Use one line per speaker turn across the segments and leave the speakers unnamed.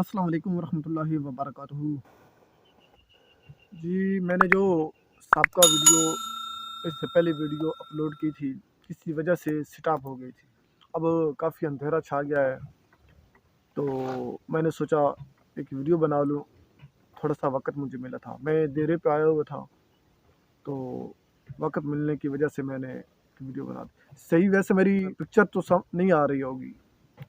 अस्सलाम वालेकुम वरहमतुल्लाहि वबरकातुहू। जी, मैंने जो सबका वीडियो इससे पहले वीडियो अपलोड की थी, किसी वजह से स्टॉप हो गई थी। अब काफ़ी अंधेरा छा गया है, तो मैंने सोचा एक वीडियो बना लूँ। थोड़ा-सा वक़्त मुझे मिला था, मैं डेरे पे आया हुआ था, तो वक़्त मिलने की वजह से मैंने एक वीडियो बना दी। सही वैसे मेरी पिक्चर तो सब नहीं आ रही होगी,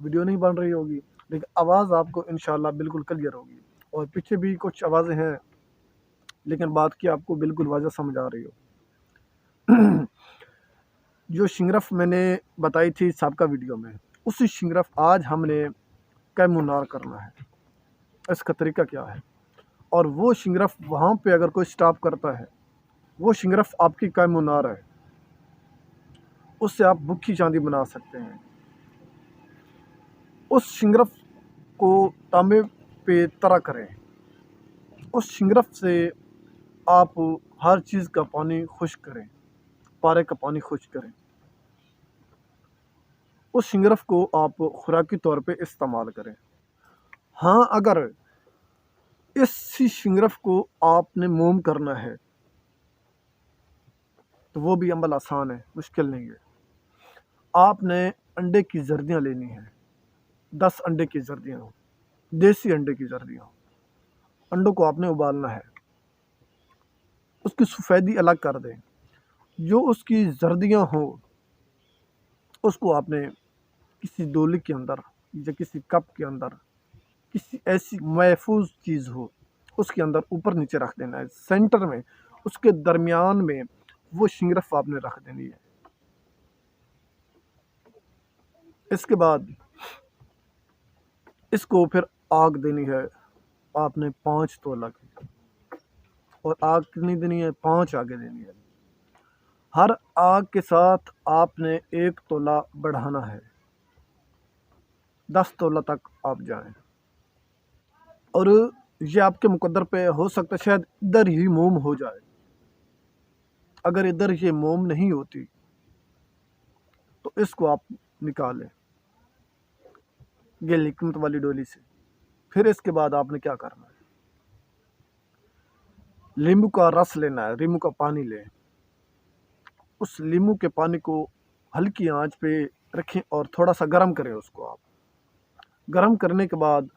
वीडियो नहीं बन रही होगी, लेकिन आवाज़ आपको इंशाल्लाह बिल्कुल क्लियर होगी। और पीछे भी कुछ आवाज़ें हैं, लेकिन बात की आपको बिल्कुल वाज़ह समझ आ रही हो। जो शिंगरफ मैंने बताई थी सबका वीडियो में, उसी शिंगरफ आज हमने कैमुनार करना है। इसका तरीका क्या है? और वो शिंगरफ वहाँ पे अगर कोई स्टॉप करता है, वो शिंगरफ आपकी कैमुनार है। उससे आप भुक्खी चांदी बना सकते हैं। उस शिंगरफ को तांबे पे तरा करें। उस शिंगरफ से आप हर चीज़ का पानी खुश्क करें, पारे का पानी खुश्क करें। उस शिंगरफ को आप खुराकी तौर पे इस्तेमाल करें। हाँ, अगर इसी शिंगरफ को आपने मोम करना है, तो वो भी अमल आसान है, मुश्किल नहीं है। आपने अंडे की जर्दियाँ लेनी हैं, 10 अंडे की जर्दियाँ, देसी अंडे की जर्दियाँ। अंडों को आपने उबालना है, उसकी सफ़ेदी अलग कर दें। जो उसकी जर्दियाँ हों, उसको आपने किसी डोली के अंदर या किसी कप के अंदर, किसी ऐसी महफूज चीज़ हो, उसके अंदर ऊपर नीचे रख देना है। सेंटर में, उसके दरमियान में वो शिंगरफ आपने रख देनी है। इसके बाद इसको फिर आग देनी है आपने 5 तोला की, और आग कितनी देनी है? 5 आगे देनी है। हर आग के साथ आपने 1 तोला बढ़ाना है, 10 तोला तक आप जाएं। और ये आपके मुकद्दर पे हो सकता है शायद इधर ही मोम हो जाए। अगर इधर ये मोम नहीं होती, तो इसको आप निकालें ये लिक्विड वाली डोली से। फिर इसके बाद आपने क्या करना है? नींबू का रस लेना है, नींबू का पानी लें। उस नींबू के पानी को हल्की आंच पे रखें और थोड़ा सा गर्म करें उसको आप। गर्म करने के बाद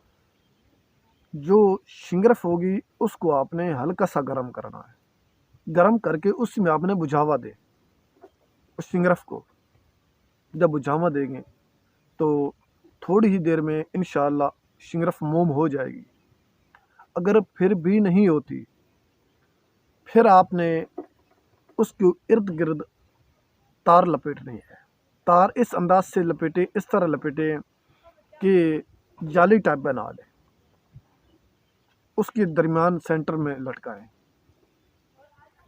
जो शिंगरफ होगी, उसको आपने हल्का सा गर्म करना है। गर्म करके उसमें आपने बुझावा दें उस शिंगरफ को। जब बुझावा देंगे, तो थोड़ी ही देर में इंशाअल्लाह शिंगरफ मोम हो जाएगी। अगर फिर भी नहीं होती, फिर आपने उसके इर्द गिर्द तार लपेटनी है। तार इस अंदाज से लपेटें, इस तरह लपेटें कि जाली टाइप बना लें, उसके दरमियान सेंटर में लटकाएं,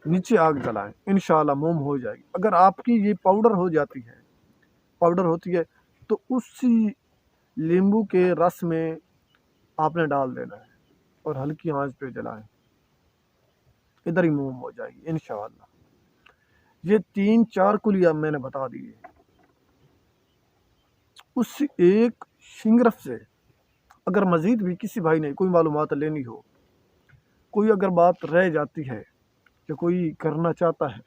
नीचे आग जलाएं, इंशाअल्लाह मोम हो जाएगी। अगर आपकी ये पाउडर हो जाती है, पाउडर होती है, तो उसी नींबू के रस में आपने डाल देना है और हल्की आंच पे जलाएं, इधर ही मोम हो जाएगी इंशाअल्लाह। ये 3-4 कुलिया मैंने बता दिए। उस एक शिंगरफ से अगर मज़ीद भी किसी भाई ने कोई मालूमात लेनी हो, कोई अगर बात रह जाती है या कोई करना चाहता है,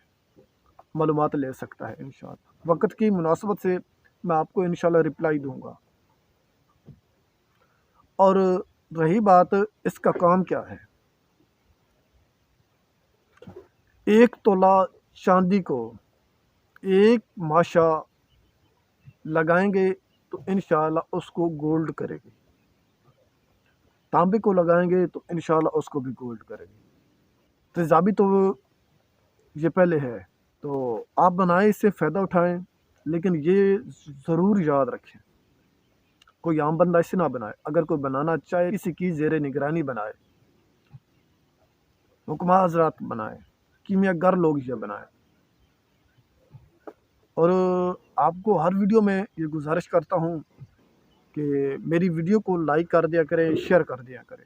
मालूमात ले सकता है इंशाअल्लाह। वक़्त की मुनासबत से मैं आपको इंशाअल्लाह रिप्लाई दूँगा। और रही बात इसका काम क्या है, 1 तोला चांदी को 1 माशा लगाएंगे तो इंशाअल्लाह उसको गोल्ड करेगी। तांबे को लगाएंगे तो इंशाअल्लाह उसको भी गोल्ड करेगी। तेज़ाबी तो ये पहले है, तो आप बनाएं, इससे फ़ायदा उठाएं, लेकिन ये ज़रूर याद रखें, कोई आम बंदा इसे ना बनाए। अगर कोई बनाना चाहे, किसी की ज़ेरे निगरानी बनाए, हुक्मा हज़रात बनाए, कीमियागर लोग ये बनाए। और आपको हर वीडियो में ये गुजारिश करता हूँ कि मेरी वीडियो को लाइक कर दिया करें, शेयर कर दिया करें।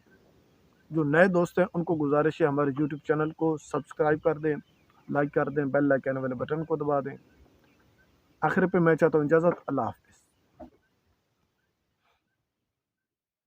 जो नए दोस्त हैं, उनको गुजारिश है हमारे यूट्यूब चैनल को सब्सक्राइब कर दें, लाइक कर दें, बेल आइकन वाले बटन को दबा दें। आखिर पे मैं चाहता हूँ इजाज़त, अल्लाह हाफ़िज़।